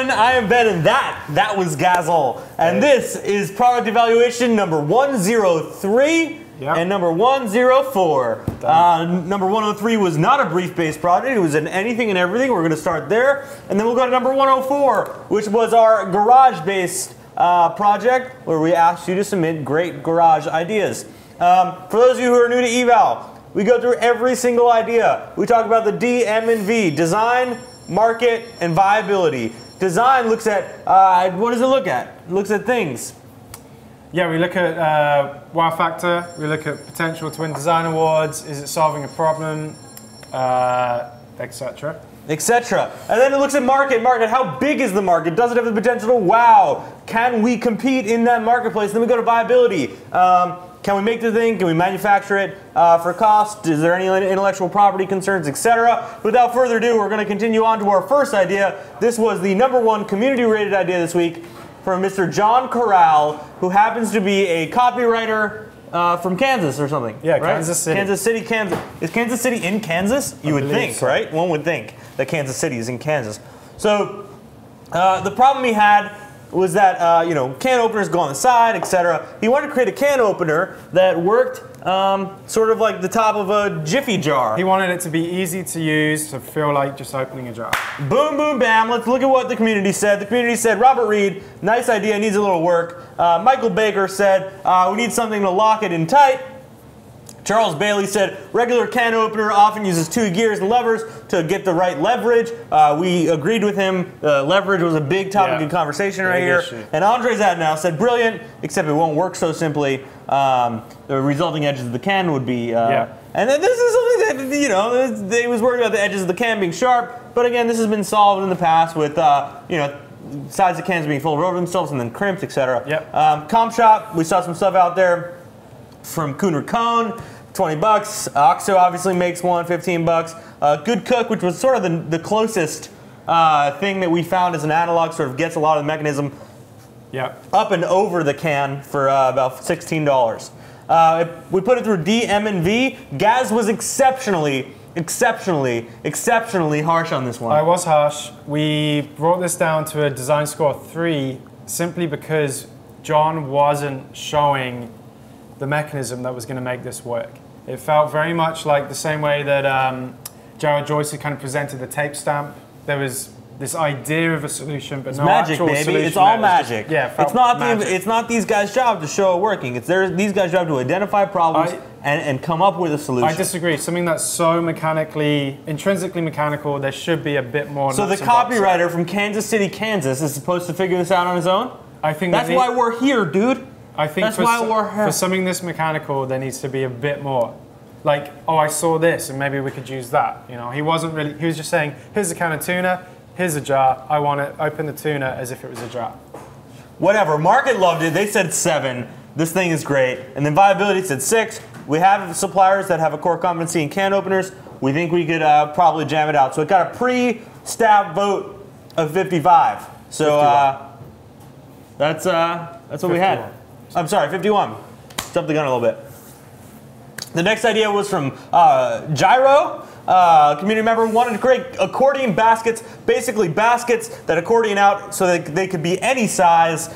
gentlemen, I am Ben, and that was Gazelle. And this is product evaluation number 103 and number 104. Number 103 was not a brief-based project. It was an anything and everything. We're going to start there. And then we'll go to number 104, which was our garage-based project, where we asked you to submit great garage ideas. For those of you who are new to Eval, we go through every single idea. We talk about the D, M, and V: design, market, and viability. Design looks at, what does it look at? It looks at things. Yeah, we look at wow factor, we look at potential to win design awards, is it solving a problem, etc. Etc. And then it looks at market. Market, how big is the market? Does it have the potential to wow? Can we compete in that marketplace? Then we go to viability. Can we make the thing? Can we manufacture it for cost? Is there any intellectual property concerns, etc.? Without further ado, we're going to continue on to our first idea. This was the #1 community-rated idea this week from Mr. John Corral, who happens to be a copywriter from Kansas or something. Yeah, right? Kansas City. Kansas City, Kansas. Is Kansas City in Kansas? You would think, so. right? One would think that Kansas City is in Kansas. So the problem he had was that can openers go on the side, etc. He wanted to create a can opener that worked sort of like the top of a Jiffy jar. He wanted it to be easy to use, to feel like just opening a jar. Boom, boom, bam. Let's look at what the community said. The community said, Robert Reed, nice idea, needs a little work. Michael Baker said, we need something to lock it in tight. Charles Bailey said, regular can opener often uses 2 gears and levers to get the right leverage. We agreed with him. Leverage was a big topic of conversation right here. And Andre Zadnow said, brilliant, except it won't work so simply. The resulting edges of the can would be... And then this is something that, they was worried about the edges of the can being sharp. But again, this has been solved in the past with, sides of cans being folded over themselves and then crimped, etc. Comp Shop, we saw some stuff out there from Cooner Cone. $20. Oxo obviously makes one, $15. Good Cook, which was sort of the closest thing that we found as an analog, sort of gets a lot of the mechanism up and over the can for about $16. We put it through D, M, and V. Gaz was exceptionally harsh on this one. I was harsh. We brought this down to a design score of 3 simply because John wasn't showing the mechanism that was going to make this work. It felt very much like the same way that Jared Joyce had kind of presented the tape stamp. There was this idea of a solution, but no actual solution. It's all magic. It's not these guys' job to show it working. It's these guys' job to identify problems and come up with a solution. I disagree. Something that's so intrinsically mechanical, there should be a bit more. So the copywriter from Kansas City, Kansas, is supposed to figure this out on his own? I think that's why we're here, dude. I think for something this mechanical, there needs to be a bit more. Like, oh, I saw this, and maybe we could use that. He wasn't really. He was just saying, here's a can of tuna, here's a jar. I want to open the tuna as if it was a jar. Whatever. Market loved it. They said 7. This thing is great. And then viability said 6. We have suppliers that have a core competency in can openers. We think we could probably jam it out. So it got a pre-staff vote of 55. So that's what we had. I'm sorry, 51. Jumped the gun a little bit. The next idea was from Gyro. Community member wanted to create accordion baskets, basically baskets that accordion out so that they could be any size.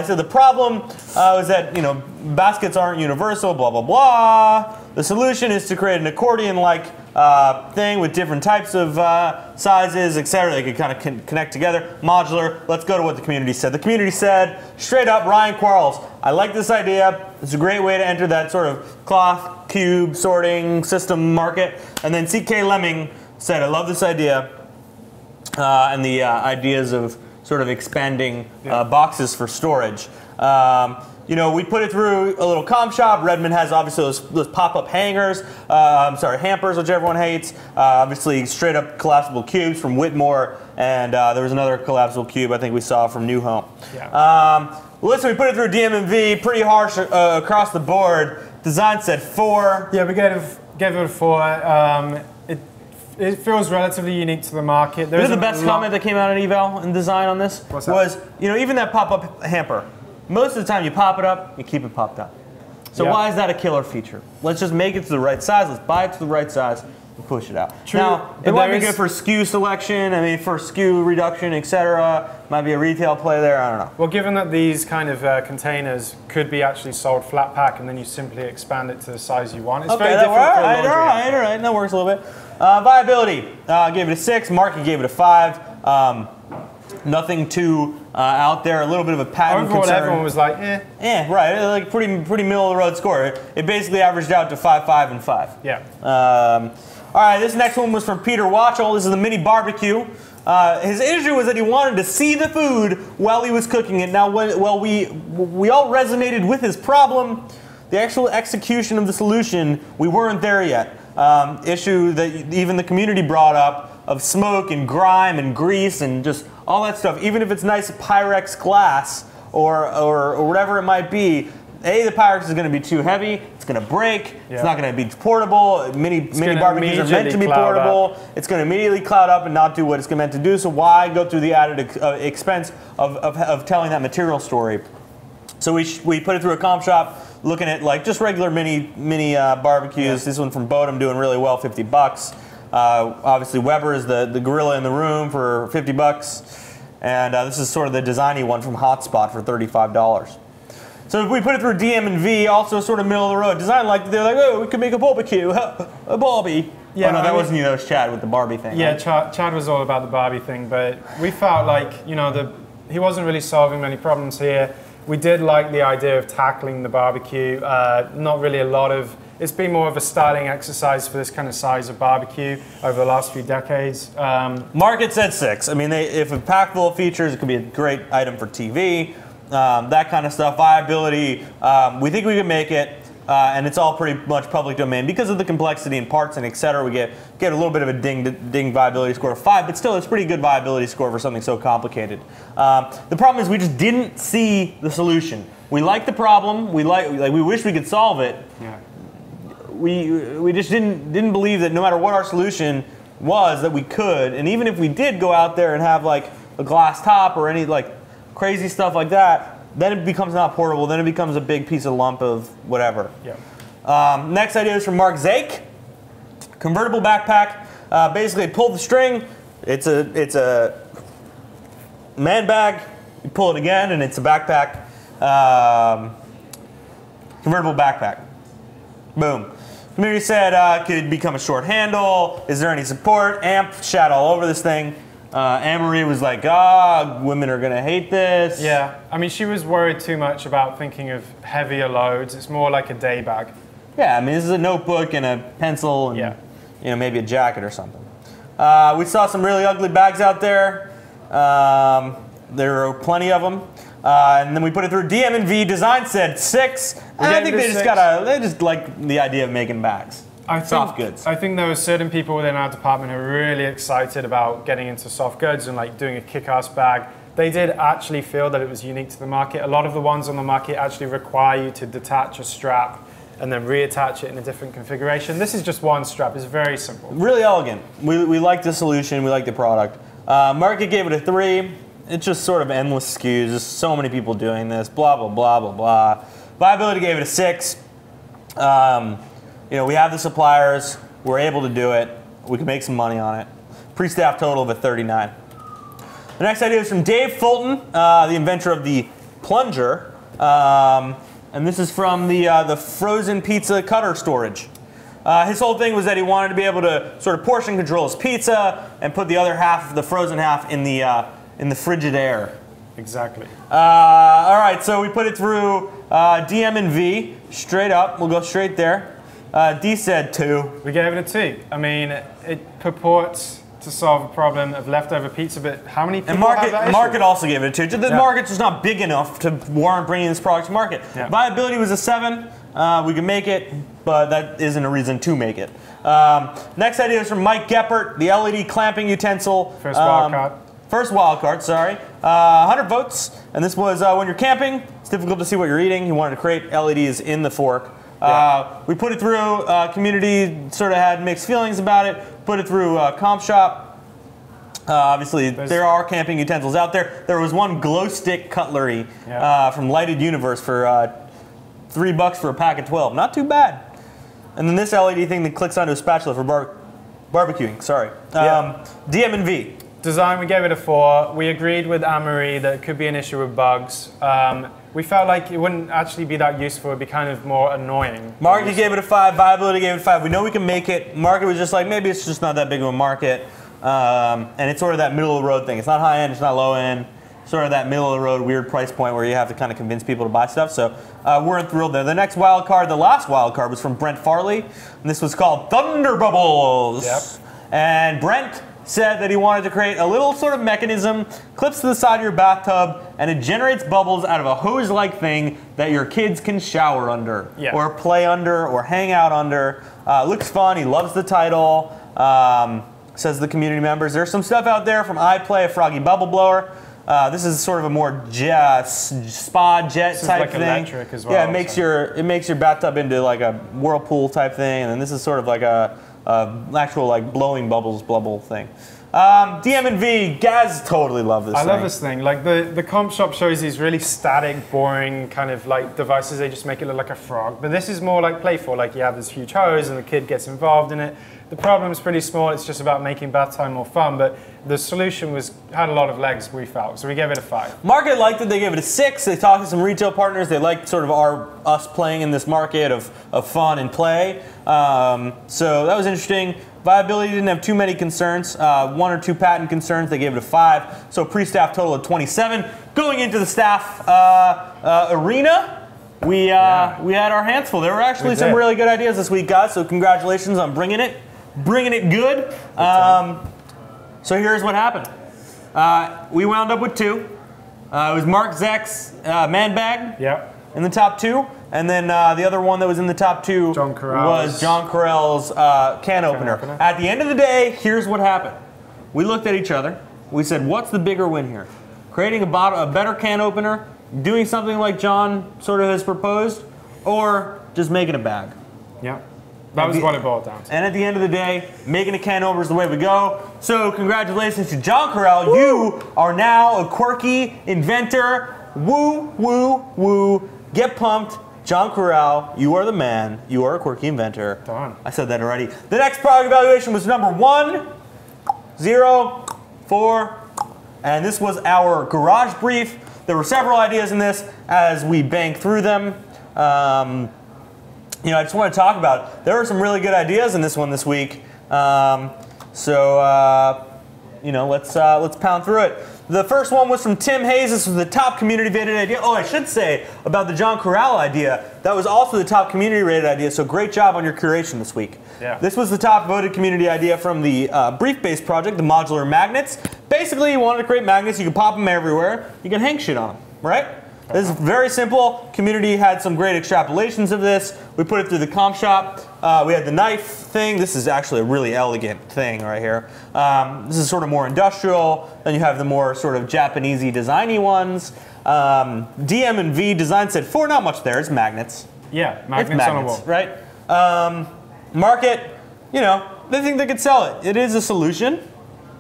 So the problem was that baskets aren't universal, blah blah blah. The solution is to create an accordion-like thing with different types of sizes, etc. They could kind of connect together, modular. Let's go to what the community said. The community said, straight up, Ryan Quarles, I like this idea. It's a great way to enter that sort of cloth, cube, sorting system market. And then CK Lemming said, I love this idea. And the ideas of sort of expanding boxes for storage. We put it through a little comp shop. Redmond has obviously those pop-up hangers, hampers, which everyone hates. Obviously, straight up collapsible cubes from Whitmore, and there was another collapsible cube I think we saw from New Home. Listen, we put it through DMMV, pretty harsh across the board. Design said 4. Yeah, we gave it a 4. It feels relatively unique to the market. This is the best comment that came out in Eval in design on this. What's that? Was, even that pop-up hamper. Most of the time you pop it up, you keep it popped up. So why is that a killer feature? Let's just make it to the right size. Let's buy it to the right size. push it out. True, Now, but it might there be is- good for SKU selection. I mean, for SKU reduction, etc. Might be a retail play there. I don't know. Well, given that these kind of containers could be actually sold flat pack and then you simply expand it to the size you want, it's very different for a laundry all right. That works a little bit. Viability, gave it a 6. Marky gave it a 5. Nothing too out there. A little bit of a patent Overall, concern. everyone was like, eh. Yeah, right. Like pretty middle of the road score. It basically averaged out to 5, 5, and 5. Yeah. All right, this next one was from Peter Watchell. This is the mini barbecue. His issue was that he wanted to see the food while he was cooking it. Now, we all resonated with his problem. The actual execution of the solution, we weren't there yet. Issue that even the community brought up of smoke and grime and grease and just all that stuff. Even if it's nice Pyrex glass or whatever it might be, the Pyrex is going to be too heavy. It's going to break. Yeah. It's not going to be portable. Mini barbecues are meant to be portable. It's going to immediately cloud up and not do what it's meant to do. So why go through the added expense of telling that material story? So we put it through a comp shop, looking at like just regular mini barbecues. Yeah. This one from Bodum doing really well, $50. Obviously Weber is the gorilla in the room for $50, and this is sort of the designy one from Hotspot for $35. So if we put it through DM and V, also sort of middle of the road design, like they're like, oh, we could make a barbecue, a Barbie. Yeah, oh, no, I that mean- wasn't you. That was Chad with the Barbie thing. Yeah, right? Chad was all about the Barbie thing, but we felt like, he wasn't really solving many problems here. We did like the idea of tackling the barbecue. Not really a lot of, it's been more of a styling exercise for this kind of size of barbecue over the last few decades. Market said 6. I mean, if a pack full of features, it could be a great item for TV, that kind of stuff. Viability, we think we can make it. And it's all pretty much public domain because of the complexity in parts and et cetera. We get a little bit of a ding viability score of 5, but still it's a pretty good viability score for something so complicated. The problem is we just didn't see the solution. We like the problem. We wish we could solve it. Yeah. We just didn't believe that no matter what our solution was that we could, and even if we did go out there and have like a glass top or any like crazy stuff like that, then it becomes not portable. Then it becomes a big piece of lump of whatever. Yeah. Next idea is from Mark Zake. Convertible backpack. Basically, pull the string. It's a man bag. You pull it again, and it's a backpack. Convertible backpack. Boom. Community said could become a short handle. Is there any support? Amp shat all over this thing. Anne-Marie was like, women are going to hate this. Yeah, I mean, she was worried too much about thinking of heavier loads. It's more like a day bag. Yeah, I mean, this is a notebook and a pencil and maybe a jacket or something. We saw some really ugly bags out there. There are plenty of them. And then we put it through DM and V. Design said 6. I think they just like the idea of making bags. Soft goods. I think there were certain people within our department who were really excited about getting into soft goods and like doing a kick-ass bag. They did actually feel that it was unique to the market. A lot of the ones on the market actually require you to detach a strap and then reattach it in a different configuration. This is just one strap. It's very simple. Really elegant. We like the solution. We like the product. Market gave it a 3. It's just sort of endless SKUs. There's so many people doing this. Blah, blah, blah, blah, blah. Viability gave it a 6. We have the suppliers. We're able to do it. We can make some money on it. Pre-staff total of a 39. The next idea is from Dave Fulton, the inventor of the plunger. And this is from the frozen pizza cutter storage. His whole thing was that he wanted to be able to sort of portion control his pizza and put the other half, the frozen half, in the frigid air. Exactly. All right, so we put it through DM and V, straight up. We'll go straight there. D said 2. We gave it a 2. I mean, it purports to solve a problem of leftover pizza, but how many people have that issue? Market also gave it a 2. The market's just not big enough to warrant bringing this product to market. Yeah. Viability was a 7. We can make it, but that isn't a reason to make it. Next idea is from Mike Geppert, the LED clamping utensil. First wild card. First wild card, sorry. 100 votes, and this was when you're camping, it's difficult to see what you're eating. You wanted to create LEDs in the fork. We put it through, community sort of had mixed feelings about it, put it through comp shop. Obviously, there are camping utensils out there. There was one glow stick cutlery from Lighted Universe for $3 for a pack of 12. Not too bad. And then this LED thing that clicks onto a spatula for barbecue. Barbecuing, sorry. Yeah. DM and V. Design, we gave it a 4. We agreed with Anne-Marie that it could be an issue with bugs. We felt like it wouldn't actually be that useful. It'd be kind of more annoying. Market gave it a 5. Viability gave it a 5. We know we can make it. Market was just like, maybe it's just not that big of a market. And it's sort of that middle of the road thing. It's not high end, it's not low end. Sort of that middle of the road weird price point where you have to kind of convince people to buy stuff. So we're thrilled there. The next wild card, the last wild card, was from Brent Farley. And this was called Thunder Bubbles. Yep. And Brent said that he wanted to create a little sort of mechanism, clips to the side of your bathtub, and it generates bubbles out of a hose-like thing that your kids can shower under, or play under, or hang out under. Looks fun. He loves the title. Says the community members. There's some stuff out there from iPlay, a Froggy Bubble Blower. This is sort of a more spa jet type like thing. Electric as well. Yeah, it makes your bathtub into like a whirlpool type thing, and then this is sort of like a actual like blowing bubbles bubble thing. DM and V, Gaz totally love this thing. I love this thing. Like the comp shop shows these really static, boring kind of like devices. They just make it look like a frog. But this is more like playful. Like you have this huge hose and the kid gets involved in it. The problem is pretty small. It's just about making bath time more fun. But the solution had a lot of legs, we felt. So we gave it a 5. Market liked it. They gave it a 6. They talked to some retail partners. They liked sort of us playing in this market of fun and play. So that was interesting. Viability didn't have too many concerns. 1 or 2 patent concerns. They gave it a 5. So pre-staff total of 27. Going into the staff arena, we had our hands full. There were actually some really good ideas this week, guys. So congratulations on bringing it good. So here's what happened. We wound up with 2. It was Mark Zeck's man bag in the top 2. And then the other one that was in the top 2 was John Carell's can opener. At the end of the day, here's what happened. We looked at each other. We said, what's the bigger win here? Creating a better can opener, doing something like John sort of has proposed, or just making a bag? Yeah. That was what it boiled down to. And at the end of the day, making a can opener is the way we go. So congratulations to John Carell. Woo! You are now a Quirky inventor. Woo, woo, woo. Get pumped. John Carell, you are the man. You are a Quirky inventor. Darn. I said that already. The next product evaluation was number 1, 0, 4, and this was our garage brief. There were several ideas in this as we banged through them. I just want to talk about it. There were some really good ideas in this one this week. Let's pound through it. The first one was from Tim Hayes. This was the top community rated idea. Oh, I should say about the John Carell idea. That was also the top community rated idea. So great job on your curation this week. Yeah. This was the top voted community idea from the brief-based project, the modular magnets. Basically, you wanted to create magnets. You can pop them everywhere. You can hang shit on them, right? This is very simple. Community had some great extrapolations of this. We put it through the comp shop. We had the knife thing. This is actually a really elegant thing right here. This is sort of more industrial. Then you have the more sort of Japanesey designy ones. DM and V design said 4, not much there. It's magnets. Yeah, magnets on a wall. Right? Market, they think they could sell it. It is a solution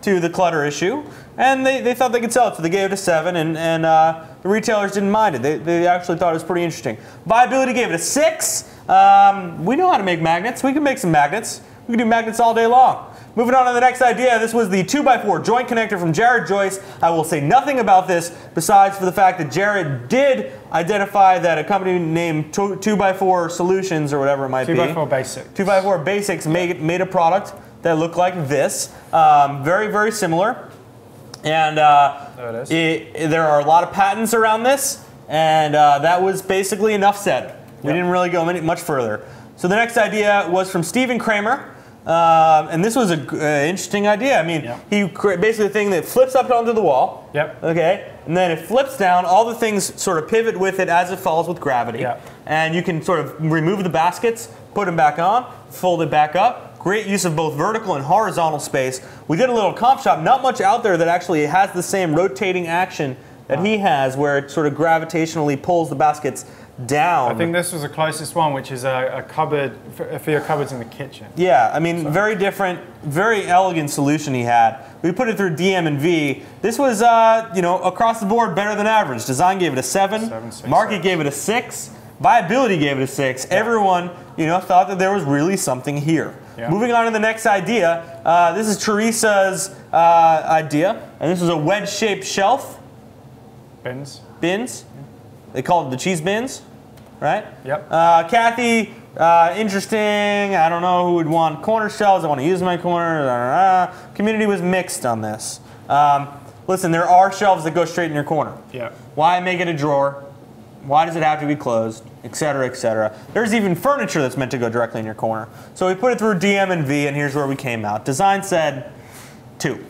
to the clutter issue. And they thought they could sell it, so they gave it a 7, and the retailers didn't mind it. They actually thought it was pretty interesting. Viability gave it a 6. We know how to make magnets. We can make some magnets. We can do magnets all day long. Moving on to the next idea, this was the 2x4 joint connector from Jared Joyce. I will say nothing about this besides for the fact that Jared did identify that a company named 2x4 Solutions, or whatever it might be. 2x4 Basics. 2x4 Basics made a product that looked like this. Very, very similar. And there it is. There are a lot of patents around this, and that was basically enough said. We didn't really go much further. So the next idea was from Stephen Kramer, and this was an interesting idea. I mean, he basically a thing that flips up onto the wall. Yep. Okay, and then it flips down. All the things sort of pivot with it as it falls with gravity. Yep. And you can sort of remove the baskets, put them back on, fold it back up. Great use of both vertical and horizontal space. We did a little comp shop. Not much out there that actually has the same rotating action that he has, where it sort of gravitationally pulls the baskets down. I think this was the closest one, which is a cupboard for your cupboards in the kitchen. Yeah, I mean, very different, very elegant solution he had. We put it through DM and V. This was, across the board better than average. Design gave it a 7. Market gave it a 6. Viability gave it a 6. Everyone, thought that there was really something here. Yeah. Moving on to the next idea. This is Teresa's idea, and this is a wedge-shaped shelf. Bins. Bins. They call it the cheese bins, right? Yep. Kathy, interesting. I don't know who would want corner shelves. I want to use my corner. Community was mixed on this. Listen, there are shelves that go straight in your corner. Yeah. Why make it a drawer? Why does it have to be closed? Et cetera, et cetera. There's even furniture that's meant to go directly in your corner. So we put it through DM and V, and here's where we came out. Design said 2.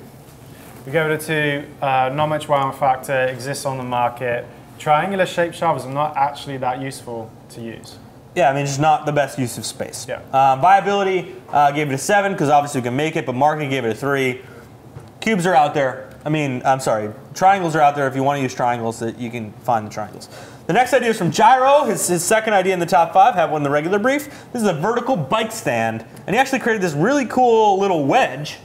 We gave it a 2. Not much wow factor, exists on the market. Triangular shaped shelves are not actually that useful to use. Yeah, I mean, it's just not the best use of space. Yeah. Viability, gave it a 7, because obviously we can make it, but marketing gave it a 3. Cubes are out there. I'm sorry, triangles are out there. If you want to use triangles, that you can find the triangles. The next idea is from Gyro, his second idea in the top 5, have one in the regular brief. This is a vertical bike stand, and he actually created this really cool little wedge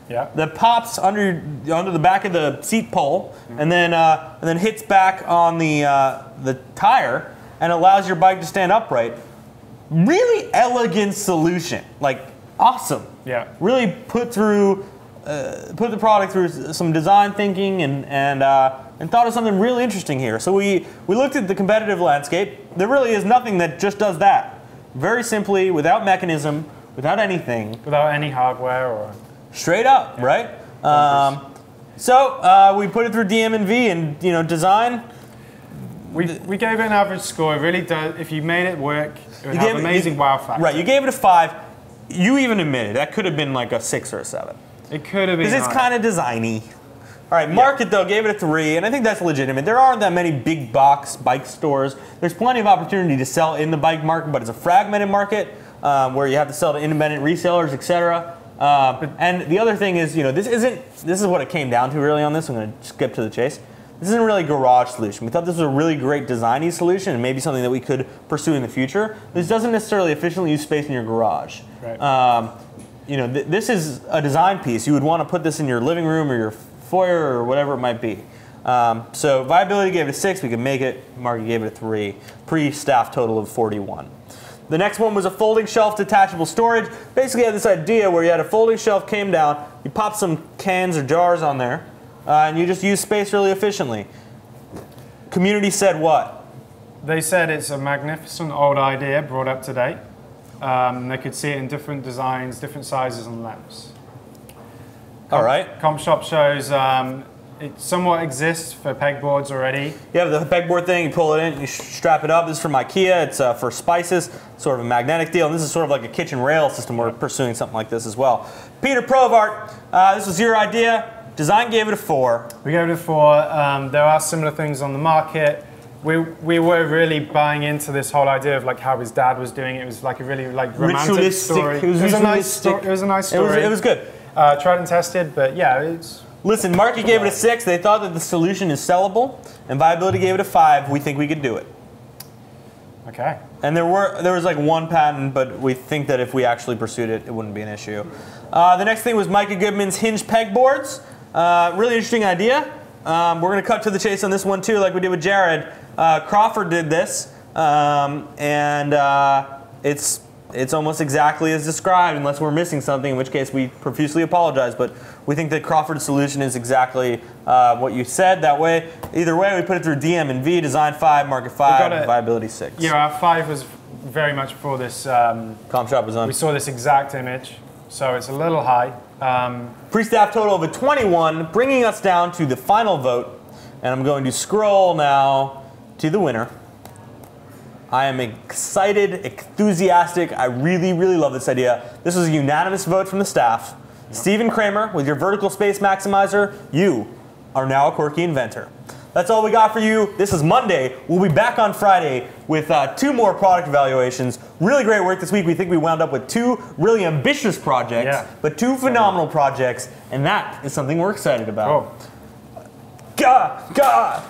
that pops under the back of the seat pole, and then hits back on the tire, and allows your bike to stand upright. Really elegant solution, like awesome. Yeah. Really put the product through some design thinking and thought of something really interesting here. So we looked at the competitive landscape. There really is nothing that just does that. Very simply, without mechanism, without anything. Without any hardware or... Straight up, right? So we put it through DM and V, and design. We gave it an average score. It really does. If you made it work, it would have amazing wow factor. Right, you gave it a 5. You even admitted that could have been like a 6 or a 7. It could have been. Because it's kind of designy. All right, market though gave it a 3, and I think that's legitimate. There aren't that many big box bike stores. There's plenty of opportunity to sell in the bike market, but it's a fragmented market where you have to sell to independent resellers, etc. And the other thing is, this is what it came down to really on this. I'm going to skip to the chase. This isn't really a garage solution. We thought this was a really great designy solution and maybe something that we could pursue in the future. This doesn't necessarily efficiently use space in your garage. Right. This is a design piece. You would want to put this in your living room or your foyer or whatever it might be. So viability gave it a 6. We could make it. Market gave it a 3. Pre-staff total of 41. The next one was a folding shelf detachable storage. Basically, you had this idea where you had a folding shelf, came down, you pop some cans or jars on there, and you just use space really efficiently. Community said what? They said it's a magnificent old idea brought up to date. They could see it in different designs, different sizes and lengths. All right. Comp Shop shows it somewhat exists for pegboards already. You have the pegboard thing, you pull it in, you strap it up. This is from IKEA. It's for spices, sort of a magnetic deal. And this is sort of like a kitchen rail system. We're pursuing something like this as well. Peter Provart, this was your idea. Design gave it a 4. We gave it a 4. There are similar things on the market. We were really buying into this whole idea of like how his dad was doing it. It was like a really romantic story. It was a nice story. It was a nice story. It was good. Tried and tested, but yeah, it's... Listen, Marky gave it a 6. They thought that the solution is sellable, and Viability gave it a 5. We think we could do it. Okay. And there was like 1 patent, but we think that if we actually pursued it, it wouldn't be an issue. The next thing was Micah Goodman's hinge pegboards. Really interesting idea. We're going to cut to the chase on this one too, like we did with Jared. Crawford did this, and it's almost exactly as described, unless we're missing something, in which case we profusely apologize. But we think that Crawford's solution is exactly what you said. That way, either way, we put it through DM and V, design 5, market 5, viability 6. Yeah, our 5 was very much for this. Comp Shop was on. We saw this exact image, so it's a little high. Pre-staff total of a 21, bringing us down to the final vote. And I'm going to scroll now to the winner. I am excited, enthusiastic. I really, really love this idea. This was a unanimous vote from the staff. Stephen Kramer, with your vertical space maximizer, you are now a Quirky inventor. That's all we got for you. This is Monday. We'll be back on Friday with 2 more product evaluations. Really great work this week. We think we wound up with 2 really ambitious projects, but 2 phenomenal projects, and that is something we're excited about. Oh. Gah!